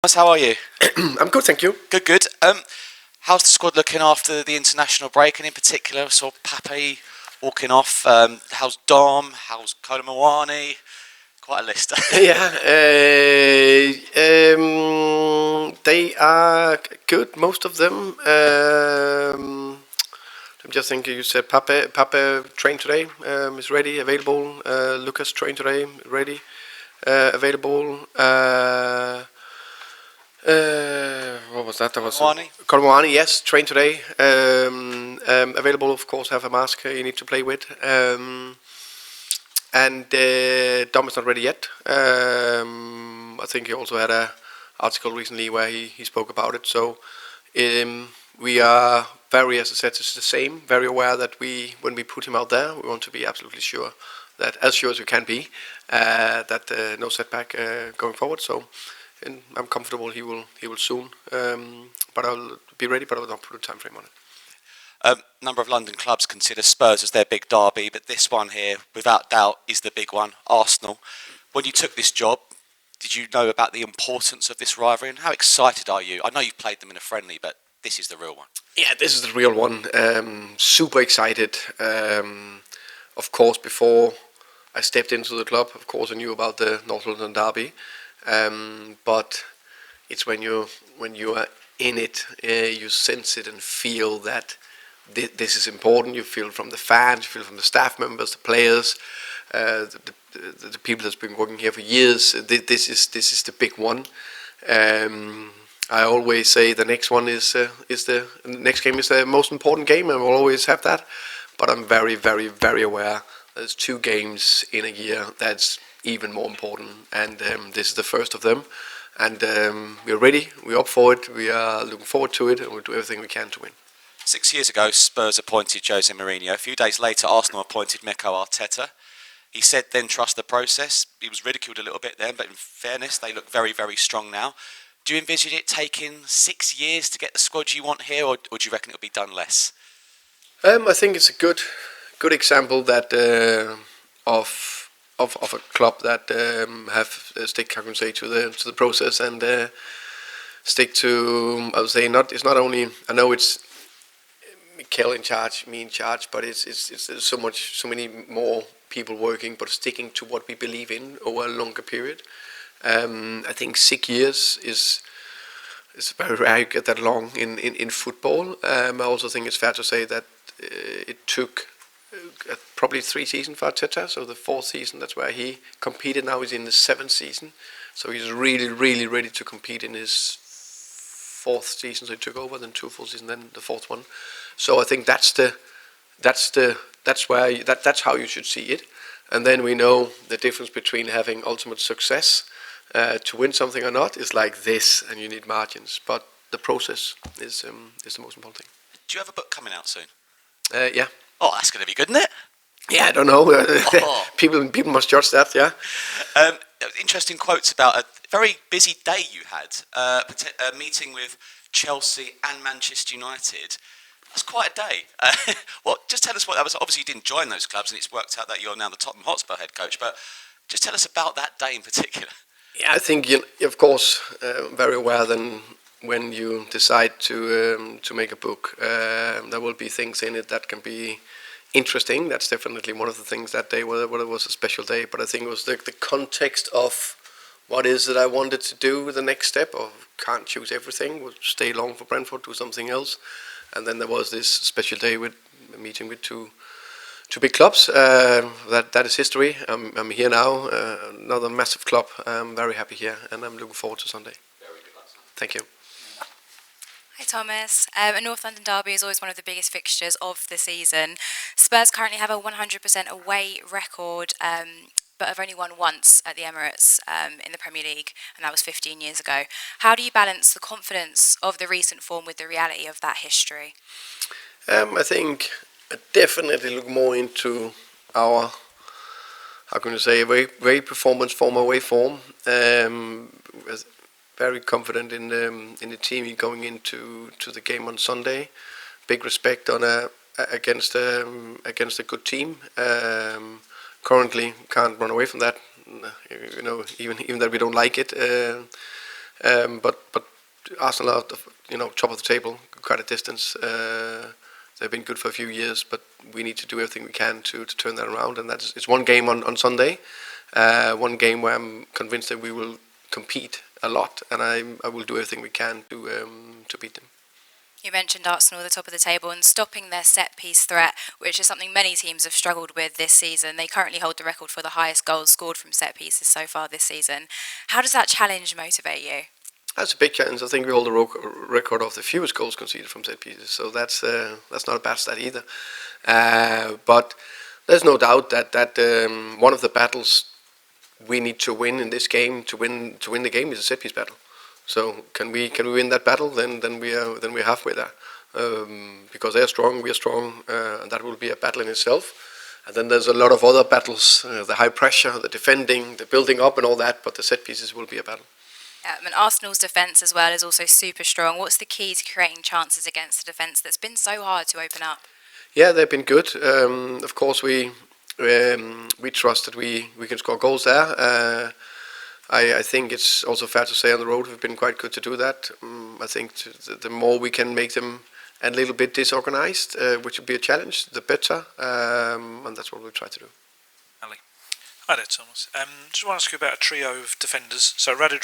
How are you? I'm good, thank you. Good, good. How's the squad looking after the international break, and in particular, saw Pape walking off. How's Dom? How's Muani? Quite a list. Yeah, they are good, most of them. I'm just thinking, you said Pape trained today, is ready, available. Lucas trained today, ready, available. What was that? That was Muani? Muani, yes, trained today. Available, of course, have a mask you need to play with. And Dom is not ready yet. I think he also had an article recently where he spoke about it. So we are very, as I said, it's the same, very aware that when we put him out there, we want to be absolutely sure that, as sure as we can be, that no setback going forward. So and I'm comfortable he will soon. But I'll be ready, but I will not put a time frame on it. Number of London clubs consider Spurs as their big derby, but this one here, without doubt, is the big one, Arsenal. When you took this job, did you know about the importance of this rivalry, and how excited are you? I know you've played them in a friendly, but this is the real one. Yeah, this is the real one. Super excited. Of course, before I stepped into the club, of course I knew about the North London derby, but it's when you are in it, you sense it and feel that this is important. You feel from the fans, you feel from the staff members, the players, the people that's been working here for years. This is the big one. I always say the next one is the next game is the most important game, and we'll always have that. But I'm very, very, very aware there's 2 games in a year that's even more important, and this is the first of them. And we're ready. We're up for it. We are looking forward to it, and we'll do everything we can to win. 6 years ago, Spurs appointed Jose Mourinho. A few days later, Arsenal appointed Mikel Arteta. He said then trust the process. He was ridiculed a little bit then, but in fairness, they look very, very strong now. Do you envisage it taking 6 years to get the squad you want here, or do you reckon it'll be done less? I think it's a good example that of a club that have stick, I can say, to the process and stick to. I would say it's not only. I know it's Mikel in charge, me in charge, but it's so many more people working, but sticking to what we believe in over a longer period. I think 6 years is very rare you get that long in football. I also think it's fair to say that it took probably 3 seasons for Arteta, so the 4th season, that's where he competed. Now he's in the 7th season, so he's really, really ready to compete in his 4th season. So he took over, then 2 full seasons, then the 4th one. So I think that's how you should see it. And then we know the difference between having ultimate success to win something or not is like this, and you need margins. But the process is the most important thing. Do you have a book coming out soon? Yeah. Oh, that's going to be good, isn't it? Yeah, I don't know. People must judge that. Yeah. Interesting quotes about a very busy day you had. A meeting with Chelsea and Manchester United. That's quite a day. Just tell us what that was. Obviously, you didn't join those clubs, and it's worked out that you're now the Tottenham Hotspur head coach. But just tell us about that day in particular. Yeah, I think of course, very aware then when you decide to make a book, there will be things in it that can be interesting. That's definitely one of the things that day, whether it was a special day. But I think it was the context of what is it I wanted to do with the next step, or can't choose everything, would stay long for Brentford, do something else. And then there was this special day with a meeting with two big clubs. That is history. I'm here now. Another massive club. I'm very happy here, and I'm looking forward to Sunday. Very good luck. Thank you. Hi Thomas. A North London derby is always one of the biggest fixtures of the season. Spurs currently have a 100% away record, but have only won once at the Emirates in the Premier League, and that was 15 years ago. How do you balance the confidence of the recent form with the reality of that history? I think I definitely look more into our, how can you say, away performance form, away form. Very confident in the team going into the game on Sunday. Big respect on against a good team. Currently can't run away from that. Even that we don't like it. But Arsenal are top of the table, quite a distance. They've been good for a few years, but we need to do everything we can to turn that around. And it's one game on Sunday, one game where I'm convinced that we will compete a lot, and I will do everything we can to beat them. You mentioned Arsenal at the top of the table and stopping their set-piece threat, which is something many teams have struggled with this season. They currently hold the record for the highest goals scored from set-pieces so far this season. How does that challenge motivate you? That's a big challenge. I think we hold the record of the fewest goals conceded from set pieces, so that's not a bad stat either. But there's no doubt that one of the battles we need to win in this game to win the game is a set piece battle. So can we win that battle? Then we're halfway there. Because they are strong, we are strong, and that will be a battle in itself. And then there's a lot of other battles: the high pressure, the defending, the building up, and all that. But the set pieces will be a battle. And Arsenal's defence as well is also super strong. What's the key to creating chances against a defence that's been so hard to open up? Yeah, they've been good. Of course, we trust that we can score goals there. I think it's also fair to say on the road we've been quite good to do that. I think the more we can make them a little bit disorganized, which would be a challenge, the better. And that's what we'll try to do. Ali. Hi there, Thomas. Just want to ask you about a trio of defenders. So Radu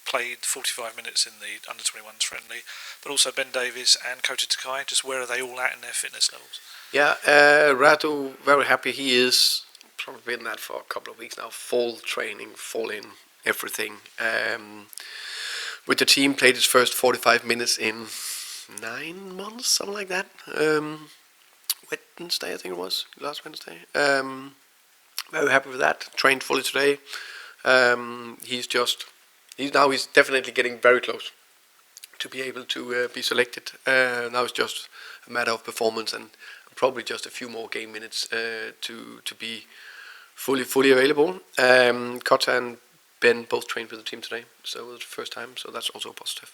played 45 minutes in the under-21s friendly, but also Ben Davies and Kota Takai. Just where are they all at in their fitness levels? Yeah, Radu, very happy. He is probably been that for a couple of weeks now. Full training, full in, everything. With the team, played his first 45 minutes in 9 months, something like that. Wednesday, I think it was, last Wednesday. Very happy with that. Trained fully today. He's definitely getting very close to be able to be selected. Now it's just a matter of performance and probably just a few more game minutes to be fully available. Kota and Ben both trained with the team today, so it was the first time. So that's also positive.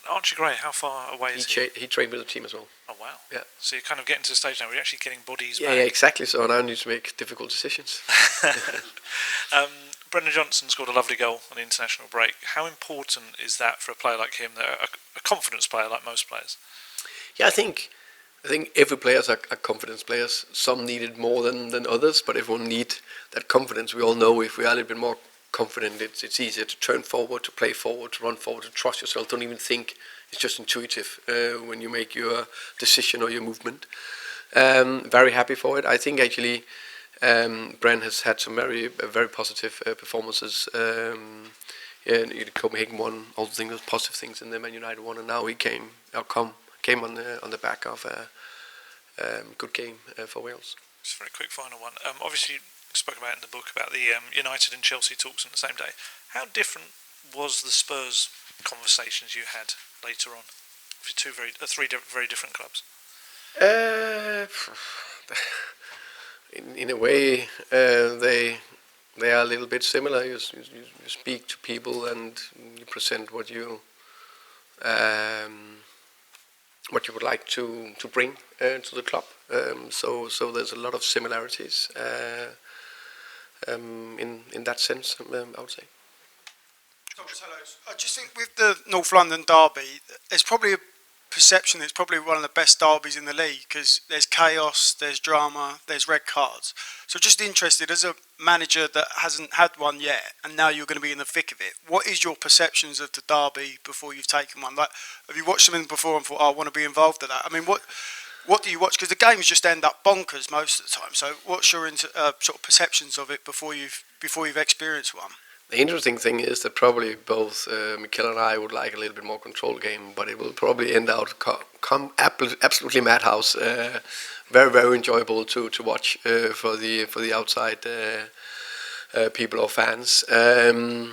Archie Gray, how far away is he? He trained with the team as well. Oh wow! Yeah. So you're kind of getting to the stage now where you're actually getting bodies back. Yeah, exactly. So now I need to make difficult decisions. Brennan Johnson scored a lovely goal on the international break. How important is that for a player like him, a confidence player like most players? Yeah, I think every players are confidence players. Some need it more than others, but everyone need that confidence. We all know if we are a little bit more confident, it's easier to turn forward, to play forward, to run forward, to trust yourself. Don't even think. It's just intuitive when you make your decision or your movement. Very happy for it. I think actually Bren has had some very positive performances. Copenhagen won, all the things, positive things, and then Man United won, and now he came on the back of a good game for Wales. Just a very quick final one. Obviously, you spoke about in the book about the United and Chelsea talks on the same day. How different was the Spurs conversations you had later on for three very different clubs? In a way, they are a little bit similar. You speak to people and you present what you would like to bring to the club. So there's a lot of similarities in that sense, I would say. I just think with the North London derby, there's probably a perception that it's probably one of the best derbies in the league because there's chaos, there's drama, there's red cards. So just interested, as a manager that hasn't had one yet, and now you're going to be in the thick of it, what is your perceptions of the derby before you've taken one? Like, have you watched something before and thought, I want to be involved in that? I mean, what do you watch? Because the games just end up bonkers most of the time. So what's your sort of perceptions of it before you've experienced one? The interesting thing is that probably both Mikel and I would like a little bit more control game, but it will probably end out absolutely madhouse. Very enjoyable to watch for the outside people or fans. I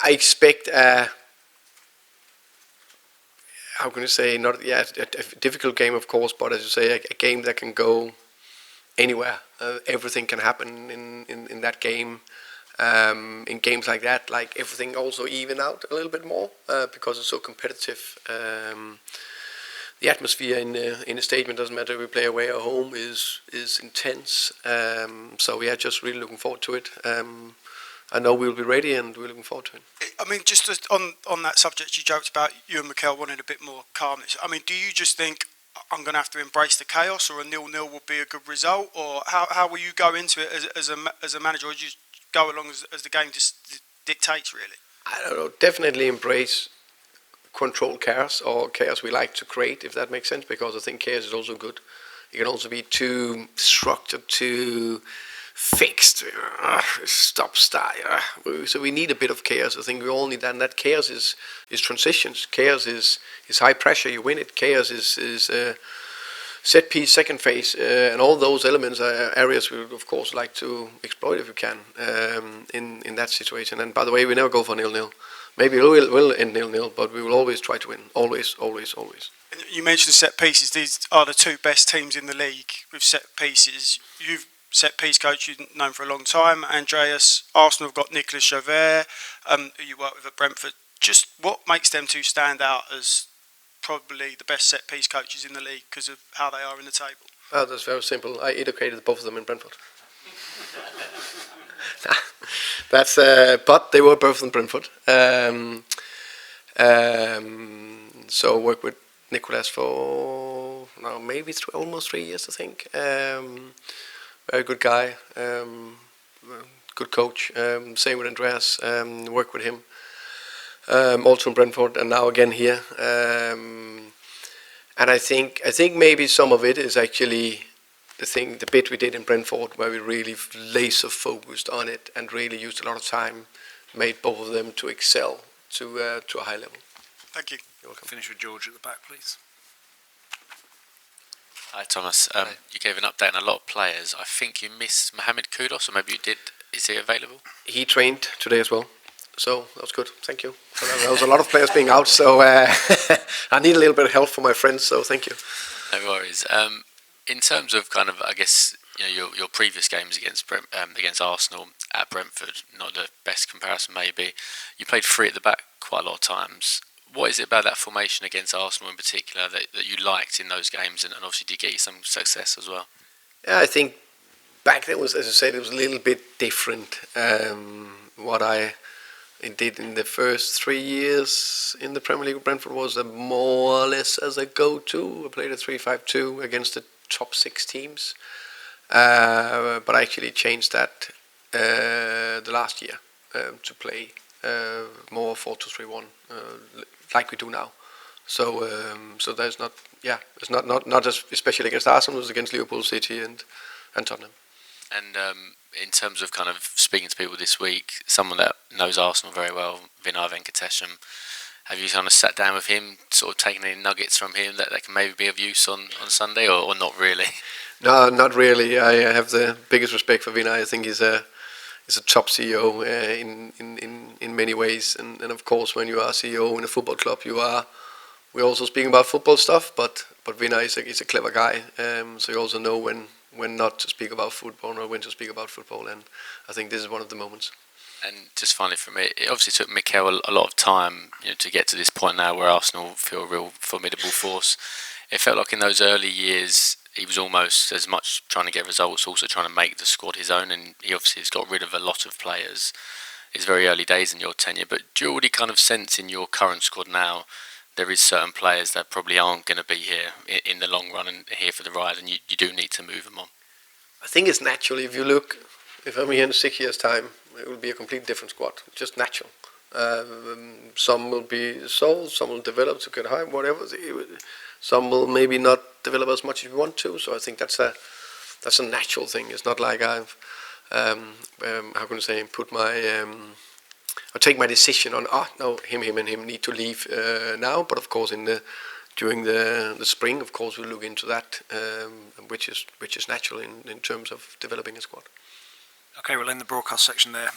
expect how can you say, not a difficult game of course, but as you say, a game that can go anywhere. Everything can happen in that game. In games like that, like everything also even out a little bit more because it's so competitive. The atmosphere in the stadium, doesn't matter if we play away or home, is intense. So we are just really looking forward to it. I know we'll be ready and we're looking forward to it. I mean, just on that subject, you joked about you and Mikel wanting a bit more calmness. I mean, do you just think I'm going to have to embrace the chaos, or a 0-0 will be a good result, or how will you go into it as a manager, or do you just go along as the game just dictates, really? I don't know. Definitely embrace controlled chaos, or chaos we like to create, if that makes sense, because I think chaos is also good. It can also be too structured, too fixed, stop, start. So we need a bit of chaos. I think we all need that. And that chaos is transitions. Chaos is high pressure. You win it. Chaos is set piece, second phase, and all those elements are areas we would of course like to exploit if we can in that situation. And by the way, we never go for 0-0. Maybe we'll end 0-0, but we will always try to win. Always, always, always. You mentioned set pieces. These are the two best teams in the league with set pieces. You've set piece coach you've known for a long time, Andreas. Arsenal have got Nick Jover, who you work with at Brentford. Just what makes them two stand out as probably the best set piece coaches in the league because of how they are in the table? Oh, that's very simple. I educated both of them in Brentford. But they were both in Brentford. So I worked with Nicolas for maybe almost 3 years, I think. Very good guy, good coach. Same with Andreas. Worked with him. Also in Brentford, and now again here. And I think maybe some of it is actually the bit we did in Brentford, where we really laser focused on it and really used a lot of time, made both of them to excel to a high level. Thank you. You're welcome. Finish with George at the back, please. Hi Thomas, you gave an update on a lot of players. I think you missed Mohamed Kudus, or maybe you did. Is he available? He trained today as well, so that was good. Thank you. So there was a lot of players being out, so I need a little bit of help from my friends. So thank you. No worries. In terms of kind of, I guess, you know, your previous games against Arsenal at Brentford, not the best comparison maybe. You played three at the back quite a lot of times. What is it about that formation against Arsenal in particular that you liked in those games, and obviously did get you some success as well? Yeah, I think back then was, as I said, it was a little bit different. What I did in the first 3 years in the Premier League with Brentford was more or less as a go-to. I played a 3-5-2 against the top 6 teams, but I actually changed that the last year to play more 4-2-3-1 like we do now. So there's not, it's not especially against Arsenal, it was against Liverpool, City and Tottenham. And in terms of kind of speaking to people this week, someone that knows Arsenal very well, Vinai, have you kind of sat down with him, sort of taken any nuggets from him that can maybe be of use on Sunday, or not really? No, not really. I have the biggest respect for Vinai. I think he's a top CEO in many ways, and of course when you are CEO in a football club, we're also speaking about football stuff, but Vinai is a clever guy, so you also know when not to speak about football or when to speak about football, and I think this is one of the moments. And just finally from it obviously took Mikel a lot of time, you know, to get to this point now where Arsenal feel a real formidable force. It felt like in those early years he was almost as much trying to get results, also trying to make the squad his own, and he obviously has got rid of a lot of players. It's very early days in your tenure, but do you already kind of sense in your current squad now there is certain players that probably aren't going to be here in the long run and here for the ride, and you do need to move them on? I think it's natural. If I'm here in 6 years' time, it will be a completely different squad. Just natural. Some will be sold, some will develop to get high, whatever. Some will maybe not develop as much as we want to. So I think that's a natural thing. It's not like I've put my I take my decision on him and him need to leave now. But of course during the spring, of course we'll look into that, which is natural in terms of developing a squad. Okay, we'll end the broadcast section there.